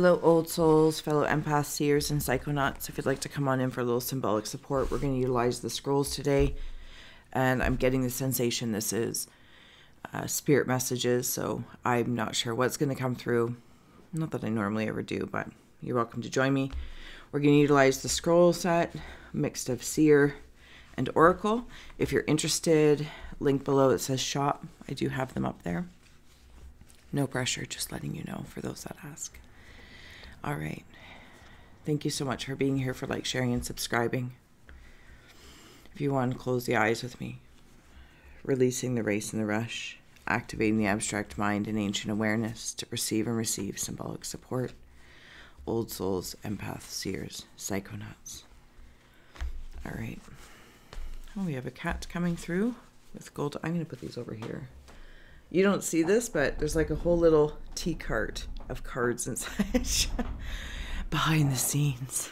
Hello, old souls, fellow empaths, seers, and psychonauts. If you'd like to come on in for a little symbolic support, we're going to utilize the scrolls today. And I'm getting the sensation this is spirit messages, so I'm not sure what's going to come through. Not that I normally ever do, but you're welcome to join me. We're going to utilize the scroll set, mixed of seer and oracle. If you're interested, link below that says shop. I do have them up there. No pressure, just letting you know for those that ask. All right. Thank you so much for being here, for like, sharing, and subscribing. If you want to close the eyes with me, releasing the race and the rush, activating the abstract mind and ancient awareness to perceive and receive symbolic support. Old souls, empaths, seers, psychonauts. All right. Oh, we have a cat coming through with gold. I'm going to put these over here. You don't see this, but there's like a whole little tea cart of cards inside. Behind the scenes.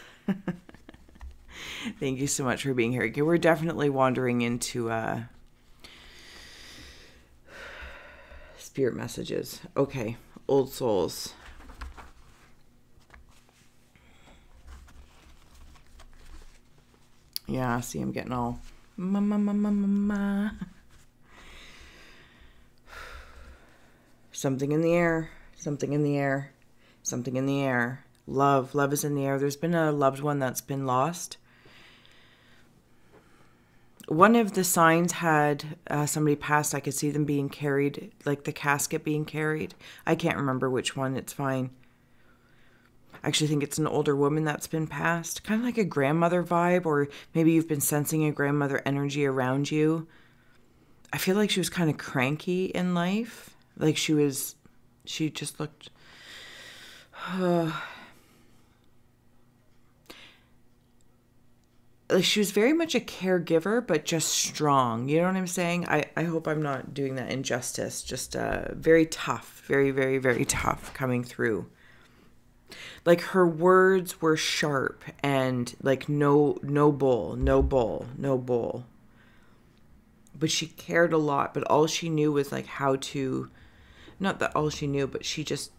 Thank you so much for being here. Okay, we're definitely wandering into spirit messages. Okay, old souls. Yeah, see, I'm getting all something in the air, something in the air, something in the air. Love is in the air. There's been a loved one that's been lost. One of the signs had somebody passed. I could see them being carried, like the casket being carried. I can't remember which one. It's fine. I actually think it's an older woman that's been passed. Kind of like a grandmother vibe, or maybe you've been sensing a grandmother energy around you. I feel like she was kind of cranky in life. Like she just looked... like she was very much a caregiver, but just strong. You know what I'm saying? I hope I'm not doing that injustice. Just very tough. Very, very, very tough coming through. Like her words were sharp and like no bull. But she cared a lot, but all she knew was like how to... Not that all she knew, but she just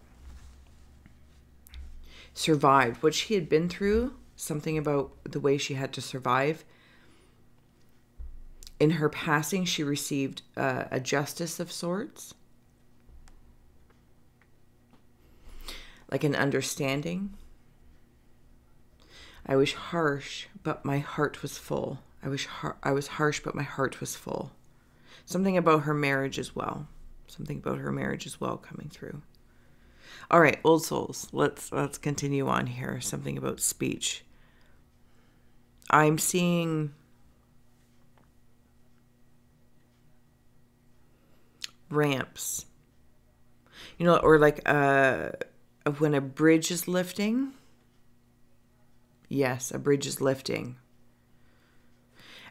survived. What she had been through... Something about the way she had to survive. In her passing, she received a justice of sorts. Like an understanding. I was harsh, but my heart was full. I was harsh, but my heart was full. Something about her marriage as well. Something about her marriage as well coming through. All right, old souls. Let's continue on here. Something about speech. I'm seeing ramps, you know, or like when a bridge is lifting. Yes, a bridge is lifting.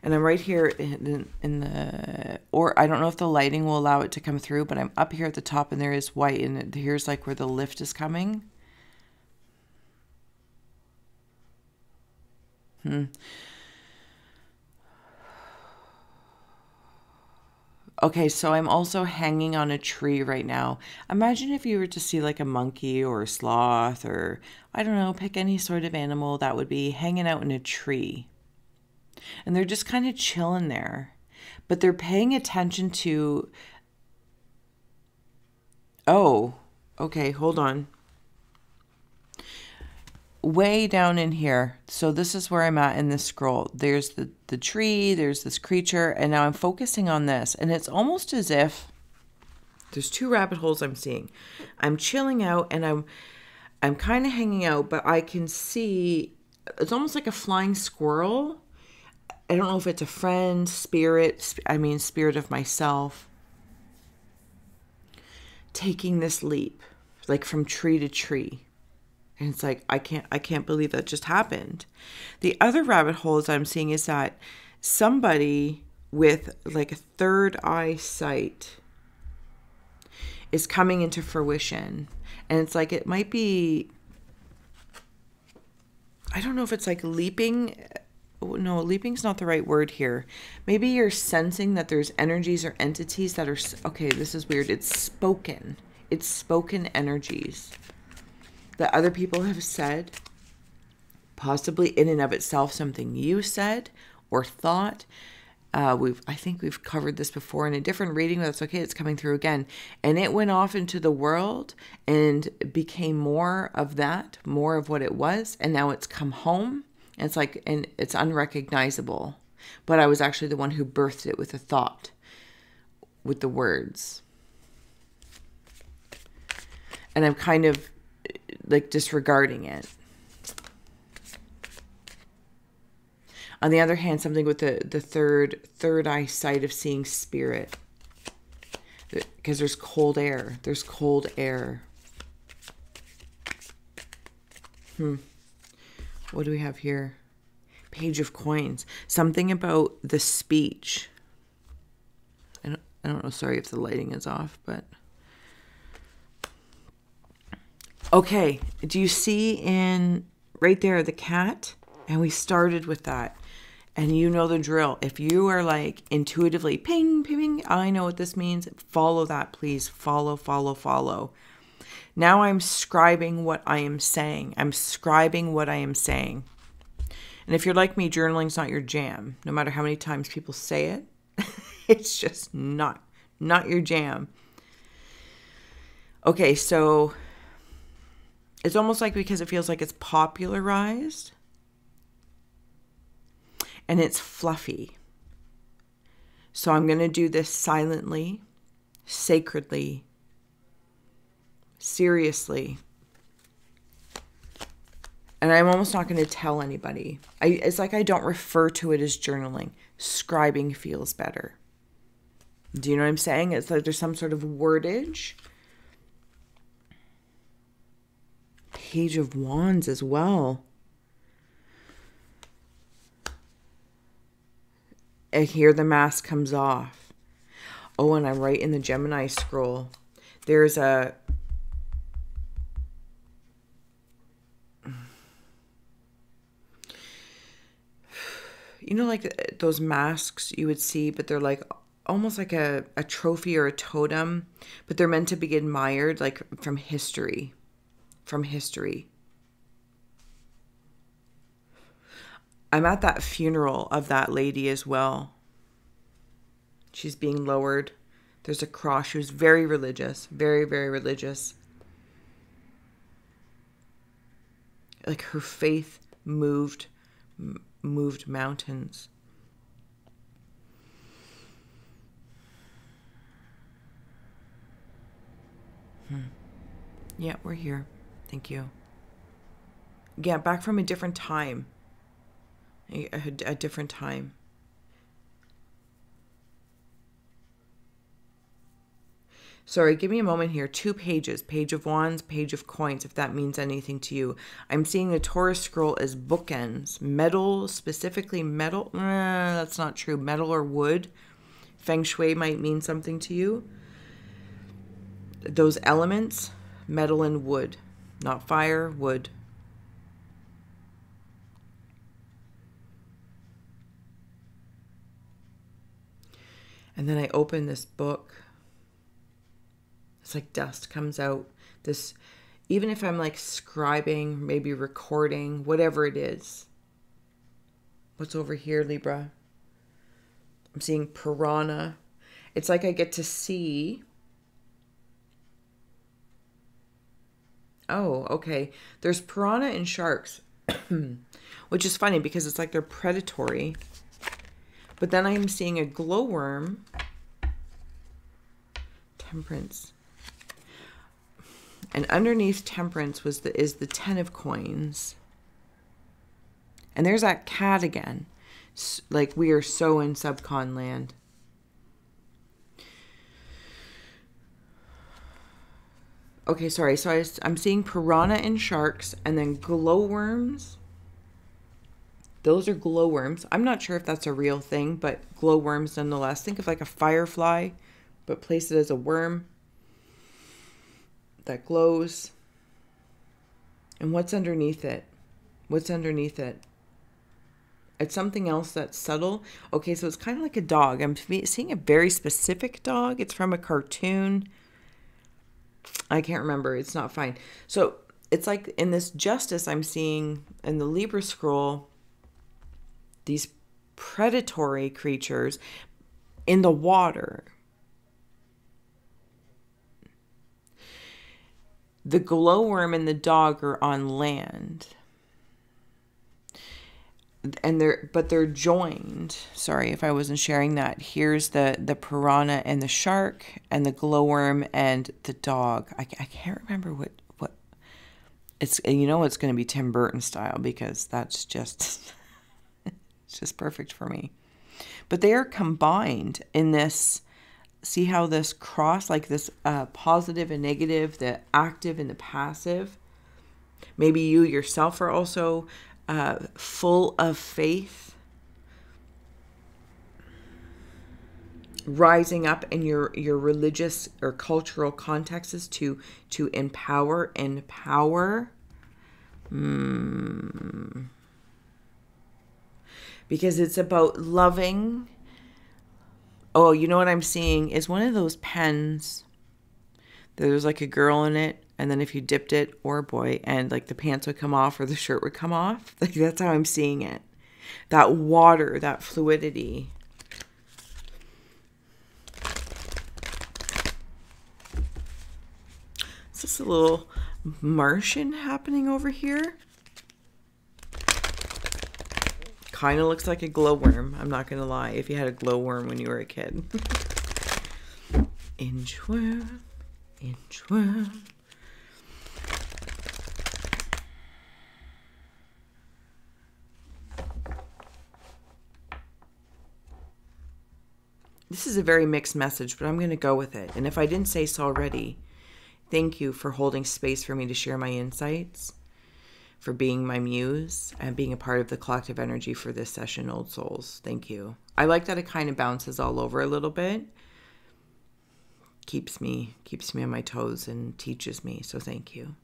And I'm right here in the, or I don't know if the lighting will allow it to come through, but I'm up here at the top and there is white, and here's like where the lift is coming. Okay, so I'm also hanging on a tree right now. Imagine if you were to see like a monkey or a sloth, or I don't know, pick any sort of animal that would be hanging out in a tree. And they're just kind of chilling there. But they're paying attention to... Oh, okay, hold on. Way down in here. So this is where I'm at in this scroll. There's the tree, there's this creature, and now I'm focusing on this. And it's almost as if there's two rabbit holes I'm seeing. I'm chilling out and I'm kind of hanging out, but I can see it's almost like a flying squirrel. I don't know if it's a friend, spirit of myself, taking this leap, like from tree to tree. And it's like, I can't believe that just happened. The other rabbit holes I'm seeing is that somebody with like a third eye sight is coming into fruition. And it's like, it might be, I don't know if it's like leaping. No, leaping's not the right word here. Maybe you're sensing that there's energies or entities that are, okay, this is weird. It's spoken energies. that other people have said, possibly in and of itself something you said or thought. I think we've covered this before in a different reading, but that's okay. It's coming through again. And it went off into the world and became more of that, more of what it was. And now it's come home. And it's like, and it's unrecognizable. But I was actually the one who birthed it with a thought, with the words. And I'm kind of like disregarding it. On the other hand, something with the third eye sight of seeing spirit. Because there's cold air. There's cold air. What do we have here? Page of coins. Something about the speech. I don't know. Sorry if the lighting is off, but... Okay. Do you see in right there the cat? And we started with that. And you know the drill. If you are like intuitively ping, ping, ping, I know what this means. Follow that, please. Follow, follow, follow. Now I'm scribing what I am saying. I'm scribing what I am saying. And if you're like me, journaling's not your jam. No matter how many times people say it, it's just not your jam. Okay, so it's almost like because it feels like it's popularized. And it's fluffy. So I'm going to do this silently, sacredly, seriously. And I'm almost not going to tell anybody. It's like I don't refer to it as journaling. Scribing feels better. Do you know what I'm saying? It's like there's some sort of wordage. Page of Wands as well. And here the mask comes off. Oh, and I'm right in the Gemini scroll. There's a... You know, like those masks you would see, but they're like almost like a trophy or a totem, but they're meant to be admired, like from history. From history. I'm at that funeral of that lady as well. She's being lowered. There's a cross. She was very religious. Very, very religious. Like her faith moved mountains. Yeah, we're here. Thank you. Yeah, back from a different time. A different time. Sorry, give me a moment here. 2 pages. Page of Wands, Page of Coins, if that means anything to you. I'm seeing the Taurus scroll as bookends. Metal, specifically metal. That's not true. Metal or wood. Feng Shui might mean something to you. Those elements, metal and wood. Not fire, wood. And then I open this book. It's like dust comes out. This, even if I'm like scribing, maybe recording, whatever it is. What's over here, Libra? I'm seeing piranha. It's like I get to see. Oh, okay. There's piranha and sharks, which is funny because it's like they're predatory. But then I'm seeing a glowworm. Temperance. And underneath Temperance is the 10 of coins. And there's that cat again. Like we are so in subcon land. Okay, sorry. So I'm seeing piranha and sharks and then glowworms. Those are glowworms. I'm not sure if that's a real thing, but glowworms nonetheless. Think of like a firefly, but place it as a worm that glows. And what's underneath it? What's underneath it? It's something else that's subtle. Okay, so it's kind of like a dog. I'm seeing a very specific dog. It's from a cartoon. I can't remember. It's not fine. So it's like in this justice I'm seeing in the Libra scroll, these predatory creatures in the water. The glowworm and the dog are on land. And they're joined. Sorry if I wasn't sharing that. Here's the piranha and the shark, and the glowworm and the dog. I can't remember what it's. You know, it's going to be Tim Burton style, because that's just it's just perfect for me. But they are combined in this. See how this cross, like this positive and negative, the active and the passive. Maybe you yourself are also full of faith, rising up in your religious or cultural contexts to empower and power. Because it's about loving. Oh, you know what I'm seeing is one of those pens. There's like a girl in it, and then if you dipped it, or a boy, and like the pants would come off or the shirt would come off. Like, that's how I'm seeing it. That water, that fluidity. Is this a little Martian happening over here? Kind of looks like a glowworm. I'm not going to lie. If you had a glowworm when you were a kid. Inchworm. Inchworm. This is a very mixed message, but I'm going to go with it. And if I didn't say so already, thank you for holding space for me to share my insights, for being my muse, and being a part of the collective energy for this session, Old Souls. Thank you. I like that it kind of bounces all over a little bit. Keeps me on my toes and teaches me, so thank you.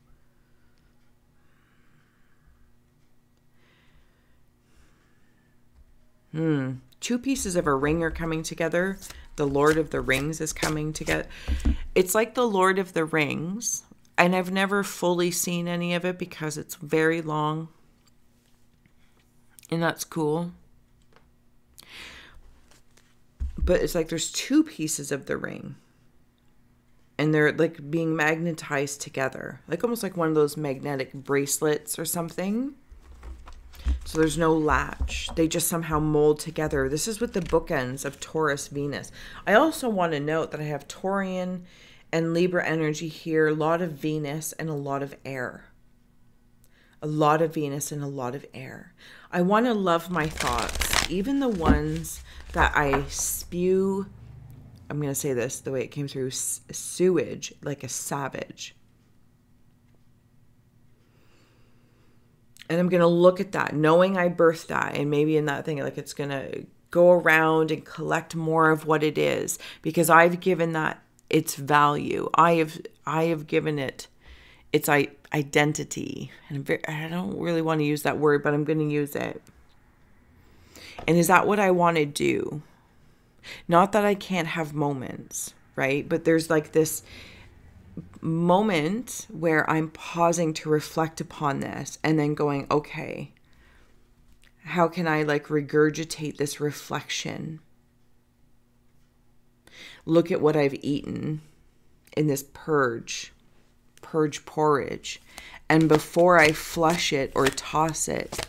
Two pieces of a ring are coming together. The Lord of the Rings is coming together. It's like the Lord of the Rings, and I've never fully seen any of it because it's very long, and that's cool. But it's like there's two pieces of the ring, and they're like being magnetized together, like almost like one of those magnetic bracelets or something. So there's no latch. They just somehow mold together. This is with the bookends of Taurus, Venus. I also want to note that I have Taurian and Libra energy here. A lot of Venus and a lot of air. A lot of Venus and a lot of air. I want to love my thoughts, even the ones that I spew. I'm going to say this the way it came through, sewage, like a savage. And I'm going to look at that, knowing I birthed that. And maybe in that thing, like it's going to go around and collect more of what it is. Because I've given that its value. I have given it its identity. And I don't really want to use that word, but I'm going to use it. And is that what I want to do? Not that I can't have moments, right? But there's like this moment where I'm pausing to reflect upon this and then going, okay, how can I like regurgitate this reflection? Look at what I've eaten in this purge porridge. And before I flush it or toss it,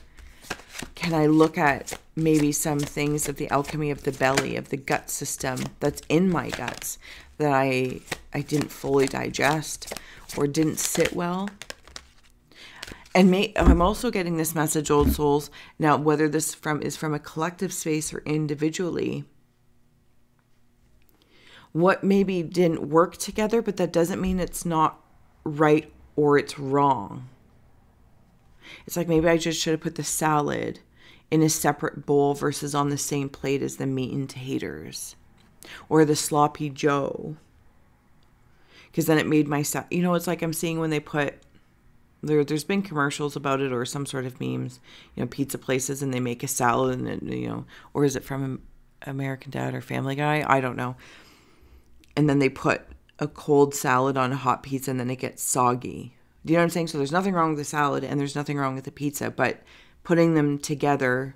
can I look at maybe some things of the alchemy of the belly, of the gut system that's in my guts that I didn't fully digest or didn't sit well? And I'm also getting this message, Old Souls, now whether this is from a collective space or individually, what maybe didn't work together, but that doesn't mean it's not right or it's wrong. It's like maybe I just should have put the salad in a separate bowl versus on the same plate as the meat and taters or the sloppy Joe. Because then it made my salad. You know, it's like I'm seeing when they put, there's been commercials about it or some sort of memes, you know, pizza places, and they make a salad and, you know, or is it from American Dad or Family Guy? I don't know. And then they put a cold salad on a hot pizza and then it gets soggy. Do you know what I'm saying? So there's nothing wrong with the salad and there's nothing wrong with the pizza, but putting them together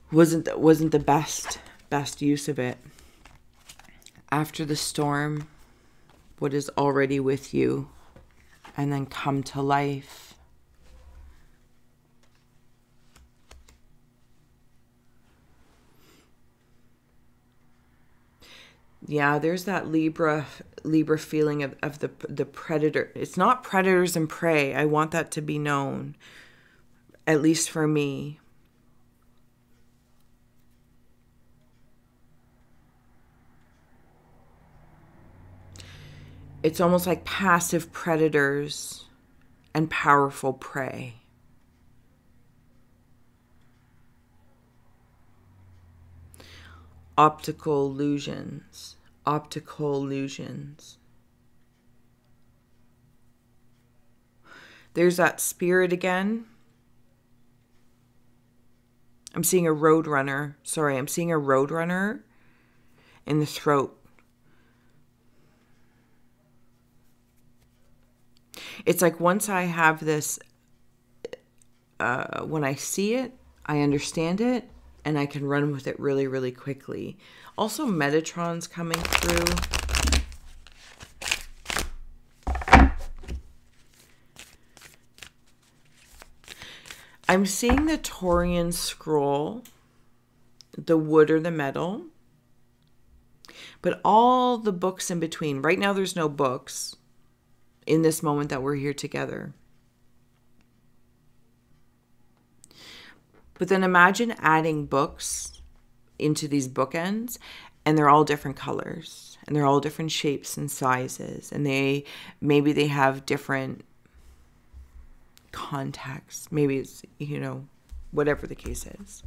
wasn't the best use of it. After the storm, what is already with you, and then come to life. Yeah, there's that Libra feeling of the predator. It's not predators and prey. I want that to be known, at least for me. It's almost like passive predators and powerful prey. Optical illusions. Optical illusions. There's that spirit again. I'm seeing a roadrunner. Sorry, I'm seeing a roadrunner in the throat. It's like once I have this, when I see it, I understand it, and I can run with it really, really quickly. Also, Metatron's coming through. I'm seeing the Taurian scroll, the wood or the metal, but all the books in between. Right now, there's no books in this moment that we're here together. But then imagine adding books into these bookends, and they're all different colors, and they're all different shapes and sizes, and maybe they have different contexts. Maybe it's, you know, whatever the case is.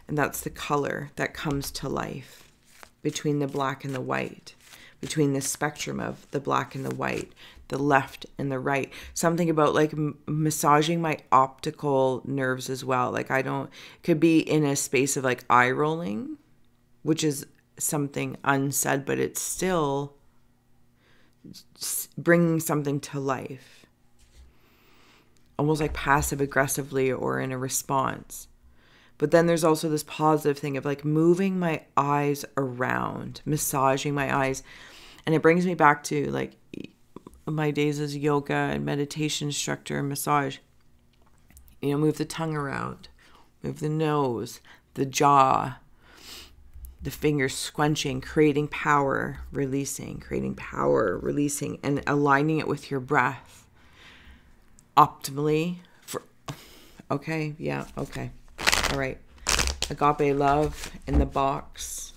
And that's the color that comes to life between the black and the white, between the spectrum of the black and the white, the left and the right. Something about like massaging my optical nerves as well. Like could be in a space of like eye rolling, which is something unsaid, but it's still bringing something to life. Almost like passive aggressively or in a response. But then there's also this positive thing of like moving my eyes around, massaging my eyes. And it brings me back to like my days as yoga and meditation instructor and massage. You know, move the tongue around, move the nose, the jaw, the fingers squenching, creating power, releasing, and aligning it with your breath. Optimally okay. All right. Agape love in the box.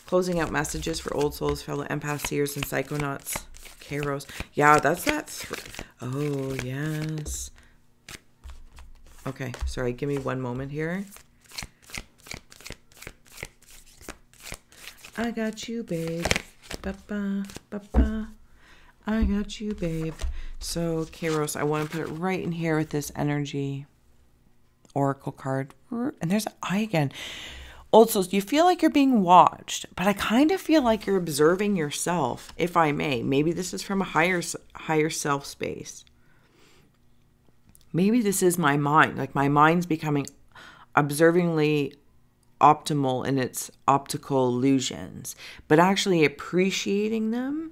Closing out messages for old souls, fellow empaths, seers, and psychonauts. Kairos. Yeah, that's that. Oh, yes. Okay, sorry. Give me one moment here. I got you, babe. Ba-ba, ba-ba. I got you, babe. So, Kairos, I want to put it right in here with this energy oracle card. And there's an eye again. Old souls, you feel like you're being watched, but I kind of feel like you're observing yourself, if I may. Maybe this is from a higher self space. Maybe this is my mind. Like my mind's becoming observingly optimal in its optical illusions, but actually appreciating them.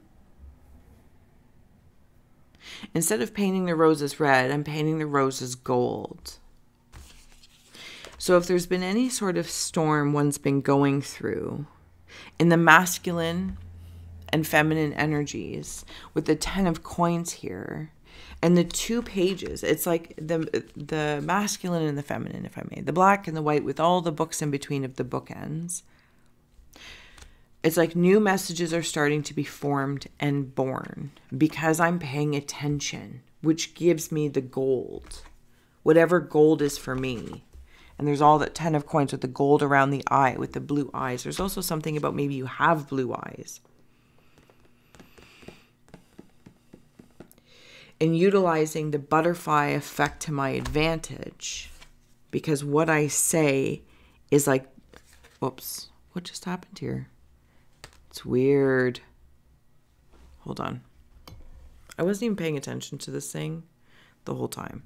Instead of painting the roses red, I'm painting the roses gold. So if there's been any sort of storm one's been going through in the masculine and feminine energies with the 10 of coins here and the 2 pages, it's like the masculine and the feminine, if I may, the black and the white with all the books in between of the bookends. It's like new messages are starting to be formed and born because I'm paying attention, which gives me the gold, whatever gold is for me. And there's all that 10 of coins with the gold around the eye, with the blue eyes. There's also something about maybe you have blue eyes. And utilizing the butterfly effect to my advantage. Because what I say is like, whoops, what just happened here? It's weird. Hold on. I wasn't even paying attention to this thing the whole time.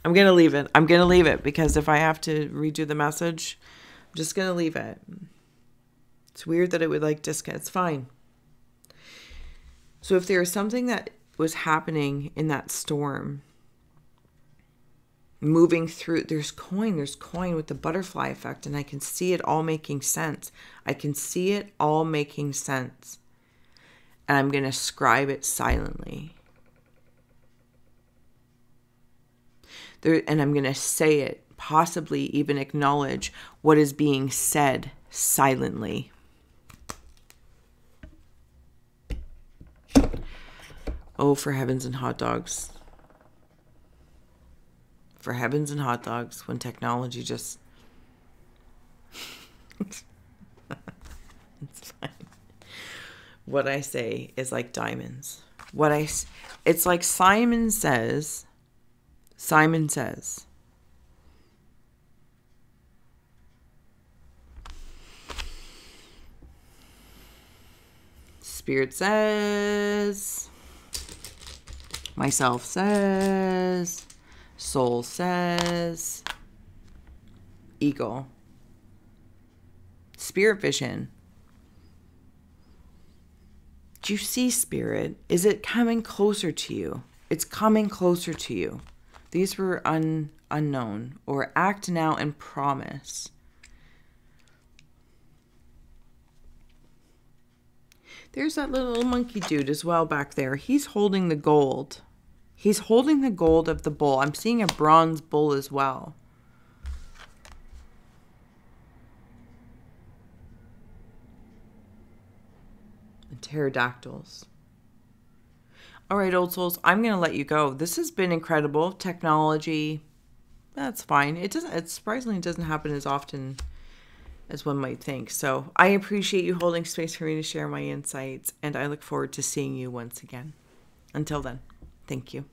I'm going to leave it. I'm going to leave it because if I have to redo the message, I'm just going to leave it. It's weird that it would like disconnect. It's fine. So if there is something that was happening in that storm, moving through, there's coin with the butterfly effect, and I can see it all making sense. I can see it all making sense. And I'm going to scribe it silently. And I'm going to say it, possibly even acknowledge what is being said silently. Oh, for heavens and hot dogs. For heavens and hot dogs, when technology just... It's fine. What I say is like diamonds. It's like Simon says... Spirit says... Myself says... Soul says... Ego. Spirit vision. Do you see spirit? Is it coming closer to you? It's coming closer to you. These were unknown. Or act now and promise. There's that little monkey dude as well back there. He's holding the gold. He's holding the gold of the bull. I'm seeing a bronze bull as well. And pterodactyls. All right, old souls, I'm going to let you go. This has been incredible. Technology, that's fine. It surprisingly doesn't happen as often as one might think. So I appreciate you holding space for me to share my insights, and I look forward to seeing you once again. Until then, thank you.